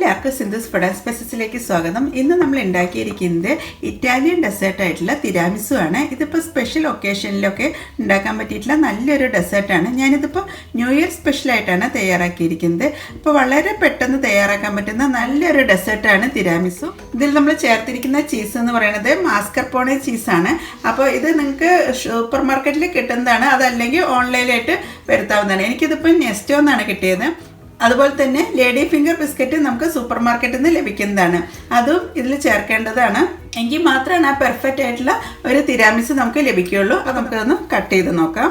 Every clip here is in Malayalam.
എല്ലാവർക്കും സിന്ധുസ് ഫുഡ് സ്പെഷ്യസിലേക്ക് സ്വാഗതം. ഇന്ന് നമ്മൾ ഉണ്ടാക്കിയിരിക്കുന്നത് ഇറ്റാലിയൻ ഡെസേർട്ടായിട്ടുള്ള തിരാമിസു ആണ്. ഇതിപ്പോൾ സ്പെഷ്യൽ ഒക്കേഷനിലൊക്കെ ഉണ്ടാക്കാൻ പറ്റിയിട്ടുള്ള നല്ലൊരു ഡെസേർട്ടാണ്. ഞാനിതിപ്പോൾ ന്യൂ ഇയർ സ്പെഷ്യലായിട്ടാണ് തയ്യാറാക്കിയിരിക്കുന്നത്. അപ്പോൾ വളരെ പെട്ടെന്ന് തയ്യാറാക്കാൻ പറ്റുന്ന നല്ലൊരു ഡെസേർട്ടാണ് തിരാമിസു. ഇതിൽ നമ്മൾ ചേർത്തിരിക്കുന്ന ചീസ് എന്ന് പറയുന്നത് മാസ്കർപോണെ ചീസാണ്. അപ്പോൾ ഇത് നിങ്ങൾക്ക് സൂപ്പർ മാർക്കറ്റിൽ കിട്ടുന്നതാണ്, അതല്ലെങ്കിൽ ഓൺലൈനായിട്ട് വരുത്താവുന്നതാണ്. എനിക്കിതിപ്പോൾ നെസ്റ്റോ എന്നാണ് കിട്ടിയത്. അതുപോലെ തന്നെ ലേഡി ഫിംഗർ ബിസ്ക്കറ്റ് നമുക്ക് സൂപ്പർ മാർക്കറ്റിൽ നിന്ന് ലഭിക്കുന്നതാണ്, അതും ഇതിൽ ചേർക്കേണ്ടതാണ്. എങ്കിൽ മാത്രമാണ് ആ പെർഫെക്റ്റ് ആയിട്ടുള്ള ഒരു തിരാമിസ് നമുക്ക് ലഭിക്കുകയുള്ളൂ. അത് നമുക്കതൊന്ന് കട്ട് ചെയ്ത് നോക്കാം.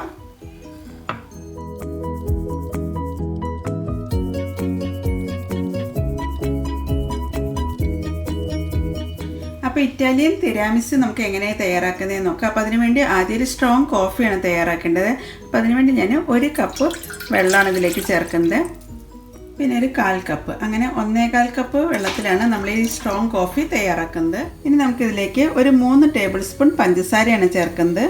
അപ്പോൾ ഇറ്റാലിയൻ തിരാമിസ് നമുക്ക് എങ്ങനെയാണ് തയ്യാറാക്കുന്നതെന്ന് നോക്കാം. അപ്പോൾ അതിനുവേണ്ടി ആദ്യം ഒരു സ്ട്രോങ് കോഫിയാണ് തയ്യാറാക്കേണ്ടത്. അപ്പോൾ അതിനുവേണ്ടി ഞാൻ 1 കപ്പ് വെള്ളമാണ് ഇതിലേക്ക് ചേർക്കുന്നത്. പിന്നെ ഒരു 1/4 കപ്പ്, അങ്ങനെ 1/4 കപ്പ് വെള്ളത്തിലാണ് നമ്മൾ ഈ സ്ട്രോങ് കോഫി തയ്യാറാക്കുന്നത്. ഇനി നമുക്കിതിലേക്ക് ഒരു 3 ടേബിൾ സ്പൂൺ പഞ്ചസാരയാണ് ചേർക്കുന്നത്.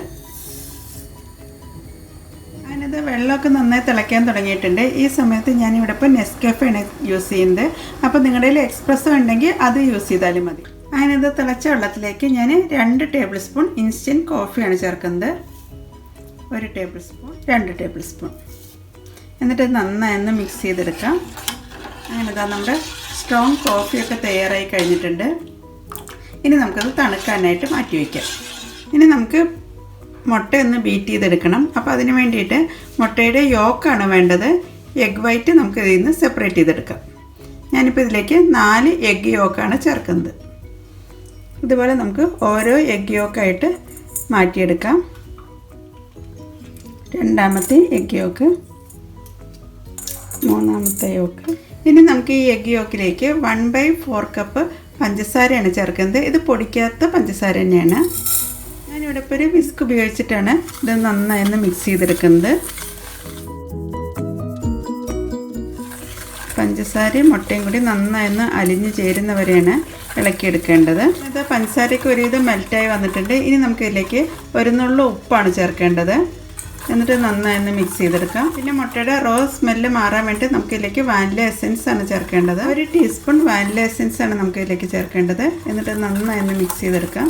അതിനത് വെള്ളമൊക്കെ നന്നായി തിളയ്ക്കാൻ തുടങ്ങിയിട്ടുണ്ട്. ഈ സമയത്ത് ഞാനിവിടെ ഇപ്പോൾ നെസ്കഫേയാണ് യൂസ് ചെയ്യുന്നത്. അപ്പോൾ നിങ്ങളുടെ കയ്യിൽ എക്സ്പ്രസ്സോ ഉണ്ടെങ്കിൽ അത് യൂസ് ചെയ്താലും മതി. അതിനത് തിളച്ച വെള്ളത്തിലേക്ക് ഞാൻ 2 ടേബിൾ സ്പൂൺ ഇൻസ്റ്റൻറ്റ് കോഫിയാണ് ചേർക്കുന്നത്. 1 ടേബിൾ സ്പൂൺ, 2 ടേബിൾ സ്പൂൺ. എന്നിട്ട് നന്നായി ഒന്ന് മിക്സ് ചെയ്തെടുക്കാം. അങ്ങനെ നമ്മുടെ സ്ട്രോങ് കോഫിയൊക്കെ തയ്യാറായി കഴിഞ്ഞിട്ടുണ്ട്. ഇനി നമുക്കത് തണുക്കാനായിട്ട് മാറ്റി വയ്ക്കാം. ഇനി നമുക്ക് മുട്ടയൊന്ന് ബീറ്റ് ചെയ്തെടുക്കണം. അപ്പോൾ അതിന് വേണ്ടിയിട്ട് മുട്ടയുടെ യോക്കാണ് വേണ്ടത്. എഗ് വൈറ്റ് നമുക്ക് ഇതിൽ നിന്ന് സെപ്പറേറ്റ് ചെയ്തെടുക്കാം. ഞാനിപ്പോൾ ഇതിലേക്ക് 4 എഗ് യോക്കാണ് ചേർക്കുന്നത്. ഇതുപോലെ നമുക്ക് ഓരോ എഗ് യോക്കായിട്ട് മാറ്റിയെടുക്കാം. രണ്ടാമത്തെ എഗ് യോക്ക്, മൂന്നാമത്തെ യോക്ക്. ഇനി നമുക്ക് ഈ എഗ് യോക്കിലേക്ക് 1/4 കപ്പ് പഞ്ചസാരയാണ് ചേർക്കുന്നത്. ഇത് പൊടിക്കാത്ത പഞ്ചസാര തന്നെയാണ്. ഞാനിവിടെ ഇപ്പോൾ ഒരു വിസ്ക് ഉപയോഗിച്ചിട്ടാണ് ഇത് നന്നായി ഒന്ന് മിക്സ് ചെയ്തെടുക്കുന്നത്. പഞ്ചസാരയും മുട്ടയും കൂടി നന്നായി ഒന്ന് അലിഞ്ഞ് ചേരുന്നവരെയാണ് ഇളക്കിയെടുക്കേണ്ടത്. ഇത് പഞ്ചസാരയ്ക്ക് ഒരുവിധം മെൽറ്റായി വന്നിട്ടുണ്ട്. ഇനി നമുക്കിതിലേക്ക് 1 നുള്ളു ഉപ്പാണ് ചേർക്കേണ്ടത്. എന്നിട്ട് നന്നായി ഒന്ന് മിക്സ് ചെയ്തെടുക്കാം. പിന്നെ മുട്ടയുടെ റോ സ്മെല്ല് മാറാൻ വേണ്ടി നമുക്കിതിലേക്ക് വാനില എസെൻസ് ആണ് ചേർക്കേണ്ടത്. 1 ടീസ്പൂൺ വാനില എസെൻസ് ആണ് നമുക്കിതിലേക്ക് ചേർക്കേണ്ടത്. എന്നിട്ട് നന്നായി ഒന്ന് മിക്സ് ചെയ്തെടുക്കാം.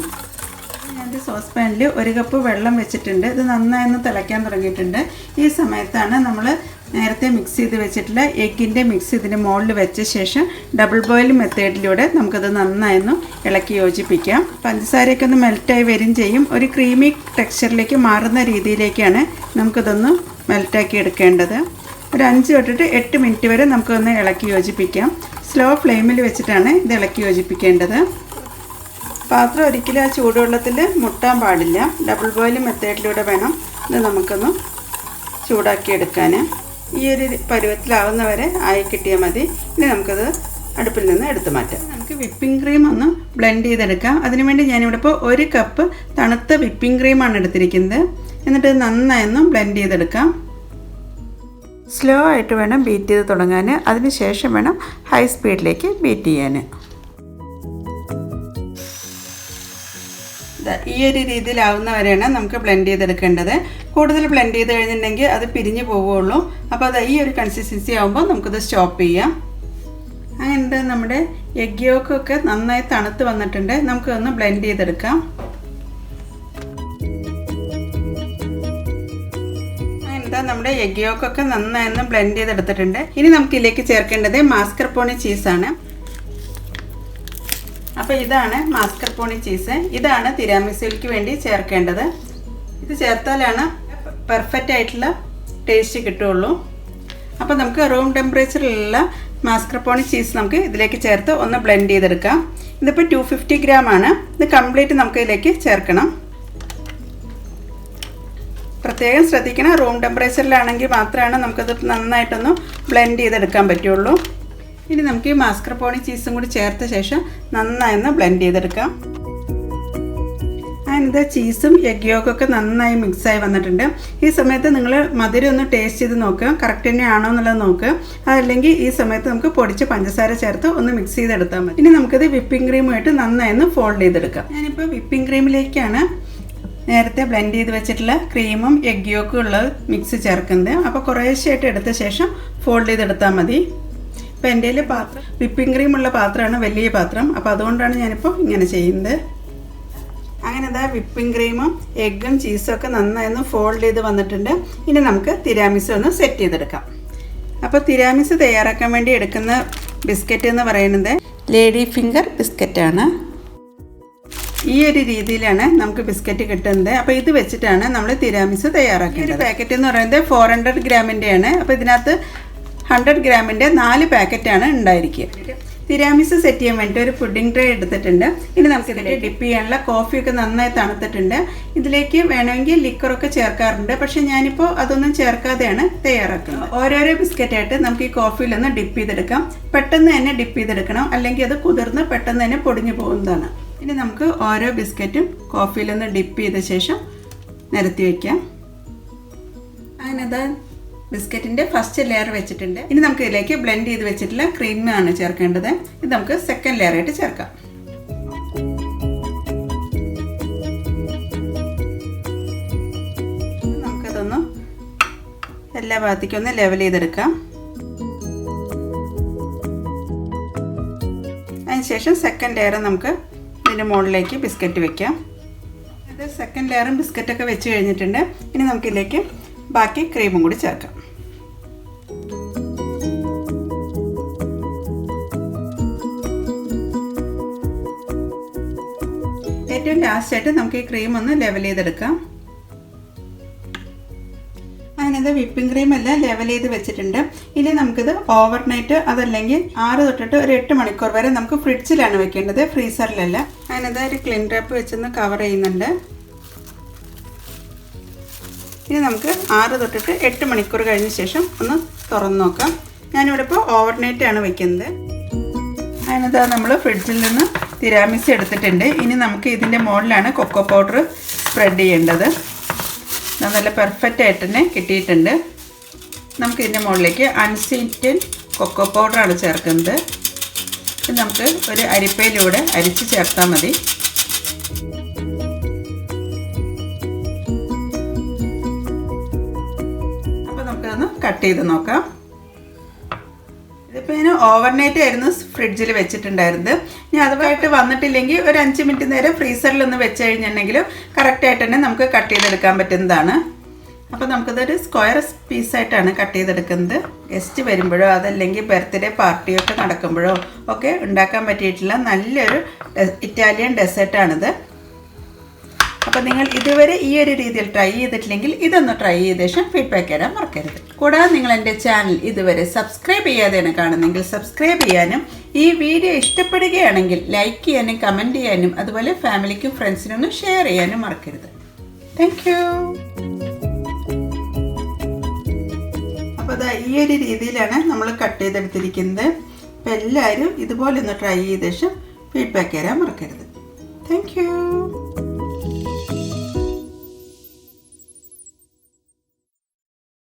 ഞാനൊരു സോസ് പാനിൽ 1 കപ്പ് വെള്ളം വെച്ചിട്ടുണ്ട്. ഇത് നന്നായി ഒന്ന് തിളയ്ക്കാൻ തുടങ്ങിയിട്ടുണ്ട്. ഈ സമയത്താണ് നമ്മൾ നേരത്തെ മിക്സ് ചെയ്ത് വെച്ചിട്ടുള്ള എഗ്ഗിൻ്റെ മിക്സ് ഇതിന് മുകളിൽ വെച്ച ശേഷം ഡബിൾ ബോയിൽ മെത്തേഡിലൂടെ നമുക്കത് നന്നായൊന്ന് ഇളക്കി യോജിപ്പിക്കാം. പഞ്ചസാരയൊക്കെ ഒന്ന് മെൽറ്റായി വരും ചെയ്യും. ഒരു ക്രീമി ടെക്സ്ചറിലേക്ക് മാറുന്ന രീതിയിലേക്കാണ് നമുക്കിതൊന്ന് മെൽറ്റാക്കി എടുക്കേണ്ടത്. ഒരു 5 തൊട്ടിട്ട് 8 മിനിറ്റ് വരെ നമുക്കൊന്ന് ഇളക്കി യോജിപ്പിക്കാം. സ്ലോ ഫ്ലെയിമിൽ വെച്ചിട്ടാണ് ഇത് ഇളക്കി യോജിപ്പിക്കേണ്ടത്. പാത്രം ഒരിക്കലും ആ ചൂടുവെള്ളത്തിൽ മുട്ടാൻ പാടില്ല. ഡബിൾ ബോയിൽ മെത്തേഡിലൂടെ വേണം ഇത് നമുക്കൊന്ന് ചൂടാക്കിയെടുക്കാൻ. ഈ ഒരു പരുവത്തിലാവുന്നവരെ ആയി കിട്ടിയാൽ മതി. ഇനി നമുക്കത് അടുപ്പിൽ നിന്ന് എടുത്തു മാറ്റാം. നമുക്ക് വിപ്പിംഗ് ക്രീം ഒന്ന് ബ്ലെൻഡ് ചെയ്തെടുക്കാം. അതിനുവേണ്ടി ഞാനിവിടെ ഇപ്പോൾ 1 കപ്പ് തണുത്ത വിപ്പിംഗ് ക്രീമാണ് എടുത്തിരിക്കുന്നത്. എന്നിട്ട് നന്നായി ഒന്ന് ബ്ലെൻഡ് ചെയ്തെടുക്കാം. സ്ലോ ആയിട്ട് വേണം ബീറ്റ് ചെയ്ത് തുടങ്ങാൻ. അതിന് ശേഷം വേണം ഹൈ സ്പീഡിലേക്ക് ബീറ്റ് ചെയ്യാൻ. ഈ ഒരു രീതിയിലാവുന്നവരെയാണ് നമുക്ക് ബ്ലെൻഡ് ചെയ്തെടുക്കേണ്ടത്. കൂടുതൽ ബ്ലെൻഡ് ചെയ്ത് കഴിഞ്ഞിട്ടുണ്ടെങ്കിൽ അത് പിരിഞ്ഞു പോവുകയുള്ളൂ. അപ്പോൾ അത് ഈ ഒരു കൺസിസ്റ്റൻസി ആകുമ്പോൾ നമുക്കത് സ്റ്റോപ്പ് ചെയ്യാം. അങ്ങനെ നമ്മുടെ എഗ് യോക്കൊക്കെ നന്നായി തണുത്ത് വന്നിട്ടുണ്ട്. നമുക്കൊന്ന് ബ്ലെൻഡ് ചെയ്തെടുക്കാം. അങ്ങനെ നമ്മുടെ എഗ് യോക്കൊക്കെ നന്നായി ഒന്ന് ബ്ലെൻഡ് ചെയ്തെടുത്തിട്ടുണ്ട്. ഇനി നമുക്കിതിലേക്ക് ചേർക്കേണ്ടത് മാസ്കർപോണെ ചീസാണ്. അപ്പോൾ ഇതാണ് മാസ്കർപോണെ ചീസ്. ഇതാണ് തിരാമിസുവിലേക്ക് വേണ്ടി ചേർക്കേണ്ടത്. ഇത് ചേർത്താലാണ് പെർഫെക്റ്റ് ആയിട്ടുള്ള ടേസ്റ്റ് കിട്ടുകയുള്ളൂ. അപ്പോൾ നമുക്ക് റൂം ടെമ്പറേച്ചറിലുള്ള മാസ്കർപോണെ ചീസ് നമുക്ക് ഇതിലേക്ക് ചേർത്ത് ഒന്ന് ബ്ലെൻഡ് ചെയ്തെടുക്കാം. ഇതിപ്പോൾ 250 ഗ്രാമാണ്. ഇത് കംപ്ലീറ്റ് നമുക്ക് ഇതിലേക്ക് ചേർക്കണം. പ്രത്യേകം ശ്രദ്ധിക്കണം, റൂം ടെമ്പറേച്ചറിലാണെങ്കിൽ മാത്രമാണ് നമുക്കത് നന്നായിട്ടൊന്ന് ബ്ലെൻഡ് ചെയ്തെടുക്കാൻ പറ്റുള്ളൂ. ഇനി നമുക്ക് ഈ മാസ്കർപോണെ ചീസും കൂടി ചേർത്ത ശേഷം നന്നായി ഒന്ന് ബ്ലെൻഡ് ചെയ്തെടുക്കാം. അതിൻ്റെ ചീസും എഗ് യോക്കൊക്കെ നന്നായി മിക്സായി വന്നിട്ടുണ്ട്. ഈ സമയത്ത് നിങ്ങൾ മധുരം ഒന്ന് ടേസ്റ്റ് ചെയ്ത് നോക്കുക, കറക്റ്റ് തന്നെയാണോ എന്നുള്ളത് നോക്കുക. അതല്ലെങ്കിൽ ഈ സമയത്ത് നമുക്ക് പൊടിച്ച് പഞ്ചസാര ചേർത്ത് ഒന്ന് മിക്സ് ചെയ്തെടുത്താൽ മതി. ഇനി നമുക്കിത് വിപ്പിംഗ് ക്രീമുമായിട്ട് നന്നായി ഒന്ന് ഫോൾഡ് ചെയ്തെടുക്കാം. ഞാനിപ്പോൾ വിപ്പിംഗ് ക്രീമിലേക്കാണ് നേരത്തെ ബ്ലെൻഡ് ചെയ്ത് വെച്ചിട്ടുള്ള ക്രീമും എഗ് യോക്കും ഉള്ള മിക്സ് ചേർക്കുന്നത്. അപ്പോൾ കുറേശ്ശെയായിട്ട് എടുത്ത ശേഷം ഫോൾഡ് ചെയ്തെടുത്താൽ മതി. അപ്പോൾ എൻ്റെ കയ്യിൽ പാത്രം വിപ്പിംഗ് ക്രീം ഉള്ള പാത്രമാണ്, വലിയ പാത്രം. അപ്പോൾ അതുകൊണ്ടാണ് ഞാനിപ്പോൾ ഇങ്ങനെ ചെയ്യുന്നത്. അങ്ങനെ ഇതാ വിപ്പിംഗ് ക്രീമും എഗ്ഗും ചീസും ഒക്കെ നന്നായി ഫോൾഡ് ചെയ്ത് വന്നിട്ടുണ്ട്. ഇനി നമുക്ക് തിരാമിസ് ഒന്ന് സെറ്റ് ചെയ്തെടുക്കാം. അപ്പോൾ തിരാമിസ് തയ്യാറാക്കാൻ വേണ്ടി എടുക്കുന്ന ബിസ്ക്കറ്റ് എന്ന് പറയുന്നത് ലേഡി ഫിംഗർ ബിസ്ക്കറ്റാണ്. ഈ ഒരു രീതിയിലാണ് നമുക്ക് ബിസ്ക്കറ്റ് കിട്ടുന്നത്. അപ്പോൾ ഇത് വെച്ചിട്ടാണ് നമ്മൾ തിരാമിസ് തയ്യാറാക്കേണ്ടത്. പാക്കറ്റ് എന്ന് പറയുന്നത് 400 ഗ്രാമിൻ്റെയാണ്. അപ്പോൾ ഇതിനകത്ത് 100 ഗ്രാമിൻ്റെ 4 പാക്കറ്റാണ് ഉണ്ടായിരിക്കുക. തിരാമിസ് സെറ്റ് ചെയ്യാൻ വേണ്ടി ഒരു പുഡിംഗ് ട്രേ എടുത്തിട്ടുണ്ട്. ഇനി നമുക്കിതിലേക്ക് ഡിപ്പ് ചെയ്യാനുള്ള കോഫിയൊക്കെ നന്നായി തണുത്തിട്ടുണ്ട്. ഇതിലേക്ക് വേണമെങ്കിൽ ലിക്കറൊക്കെ ചേർക്കാറുണ്ട്, പക്ഷേ ഞാനിപ്പോൾ അതൊന്നും ചേർക്കാതെയാണ് തയ്യാറാക്കുന്നത്. ഓരോരോ ബിസ്ക്കറ്റായിട്ട് നമുക്ക് ഈ കോഫിയിലൊന്ന് ഡിപ്പ് ചെയ്തെടുക്കാം. പെട്ടെന്ന് തന്നെ ഡിപ്പ് ചെയ്തെടുക്കണം, അല്ലെങ്കിൽ അത് കുതിർന്ന് പെട്ടെന്ന് തന്നെ പൊടിഞ്ഞു പോകുന്നതാണ്. ഇനി നമുക്ക് ഓരോ ബിസ്ക്കറ്റും കോഫിയിലൊന്ന് ഡിപ്പ് ചെയ്ത ശേഷം നിരത്തി വയ്ക്കാം. അങ്ങനെ ഇതാ ബിസ്ക്കറ്റിൻ്റെ ഫസ്റ്റ് ലെയർ വെച്ചിട്ടുണ്ട്. ഇനി നമുക്ക് ഇതിലേക്ക് ബ്ലെൻഡ് ചെയ്ത് വെച്ചിട്ടുള്ള ക്രീമാണ് ചേർക്കേണ്ടത്. ഇത് നമുക്ക് സെക്കൻഡ് ലെയർ ആയിട്ട് ചേർക്കാം. നമുക്കതൊന്ന് എല്ലാ ഭാഗത്തേക്കും ഒന്ന് ലെവൽ ചെയ്തെടുക്കാം. അതിനുശേഷം സെക്കൻഡ് ലെയർ നമുക്ക് ഇതിൻ്റെ മുകളിലേക്ക് ബിസ്ക്കറ്റ് വെക്കാം. ഇത് സെക്കൻഡ് ലെയറും ബിസ്ക്കറ്റൊക്കെ വെച്ച് കഴിഞ്ഞിട്ടുണ്ട്. ഇനി നമുക്കിതിലേക്ക് ബാക്കി ക്രീമും കൂടി ചേർക്കാം. ഏറ്റവും ലാസ്റ്റായിട്ട് നമുക്ക് ഈ ക്രീം ഒന്ന് ലെവൽ ചെയ്തെടുക്കാം. അതിനകത്ത് വിപ്പിംഗ് ക്രീം എല്ലാം ലെവൽ ചെയ്ത് വെച്ചിട്ടുണ്ട്. ഇനി നമുക്കിത് ഓവർനൈറ്റ് അതല്ലെങ്കിൽ 6 തൊട്ടിട്ട് ഒരു 8 മണിക്കൂർ വരെ നമുക്ക് ഫ്രിഡ്ജിലാണ് വെക്കേണ്ടത്, ഫ്രീസറിലല്ല. അതിനകത്ത് ഒരു ക്ലീൻ റാപ്പ് വെച്ചൊന്ന് കവർ ചെയ്യുന്നുണ്ട്. ഇനി നമുക്ക് 6 തൊട്ടിട്ട് 8 മണിക്കൂർ കഴിഞ്ഞ ശേഷം ഒന്ന് തുറന്ന് നോക്കാം. ഞാനിവിടെ ഇപ്പോൾ ഓവർനൈറ്റാണ് വെക്കുന്നത്. അതിനകത്ത് നമ്മൾ ഫ്രിഡ്ജിൽ നിന്ന് തിരാമിസ് എടുത്തിട്ടുണ്ട്. ഇനി നമുക്ക് ഇതിൻ്റെ മുകളിലാണ് കൊക്കോ പൗഡർ സ്പ്രെഡ് ചെയ്യേണ്ടത്. നല്ല പെർഫെക്റ്റ് ആയിട്ട് തന്നെ കിട്ടിയിട്ടുണ്ട്. നമുക്കിതിൻ്റെ മുകളിലേക്ക് അൺസ്വീറ്റൻഡ് കൊക്കോ പൗഡറാണ് ചേർക്കുന്നത്. ഇത് നമുക്ക് ഒരു അരിപ്പയിലൂടെ അരിച്ച് ചേർത്താൽ മതി. അപ്പോൾ നമുക്കതൊന്ന് കട്ട് ചെയ്ത് നോക്കാം. ഇതിപ്പോൾ ഞാൻ ഓവർനൈറ്റ് ആയിരുന്നു ഫ്രിഡ്ജിൽ വെച്ചിട്ടുണ്ടായിരുന്നത്. ഇനി അതുമായിട്ട് വന്നിട്ടില്ലെങ്കിൽ ഒരു 5 മിനിറ്റ് നേരം ഫ്രീസറിലൊന്ന് വെച്ച് കഴിഞ്ഞിട്ടുണ്ടെങ്കിലും കറക്റ്റായിട്ട് തന്നെ നമുക്ക് കട്ട് ചെയ്തെടുക്കാൻ പറ്റുന്നതാണ്. അപ്പോൾ നമുക്കിതൊരു സ്ക്വയർ പീസായിട്ടാണ് കട്ട് ചെയ്തെടുക്കുന്നത്. ഗസ്റ്റ് വരുമ്പോഴോ അതല്ലെങ്കിൽ ബർത്ത്ഡേ പാർട്ടിയൊക്കെ നടക്കുമ്പോഴോ ഒക്കെ ഉണ്ടാക്കാൻ പറ്റിയിട്ടുള്ള നല്ലൊരു ഇറ്റാലിയൻ ഡെസേർട്ടാണിത്. അപ്പോൾ നിങ്ങൾ ഇതുവരെ ഈ ഒരു രീതിയിൽ ട്രൈ ചെയ്തിട്ടില്ലെങ്കിൽ ഇതൊന്ന് ട്രൈ ചെയ്ത ശേഷം ഫീഡ്ബാക്ക് തരാൻ മറക്കരുത്. കൂടാതെ നിങ്ങൾ എൻ്റെ ചാനൽ ഇതുവരെ സബ്സ്ക്രൈബ് ചെയ്യാതെയാണ് കാണുന്നെങ്കിൽ സബ്സ്ക്രൈബ് ചെയ്യാനും ഈ വീഡിയോ ഇഷ്ടപ്പെടുകയാണെങ്കിൽ ലൈക്ക് ചെയ്യാനും കമൻറ്റ് ചെയ്യാനും അതുപോലെ ഫാമിലിക്കും ഫ്രണ്ട്സിനും ഷെയർ ചെയ്യാനും മറക്കരുത്. Thank you. അപ്പോൾ അതാ ഈ ഒരു രീതിയിലാണ് നമ്മൾ കട്ട് ചെയ്തെടുത്തിരിക്കുന്നത്. അപ്പോൾ എല്ലാവരും ഇതുപോലെ ഒന്ന് ട്രൈ ചെയ്ത ശേഷം ഫീഡ്ബാക്ക് തരാൻ മറക്കരുത്. Thank you.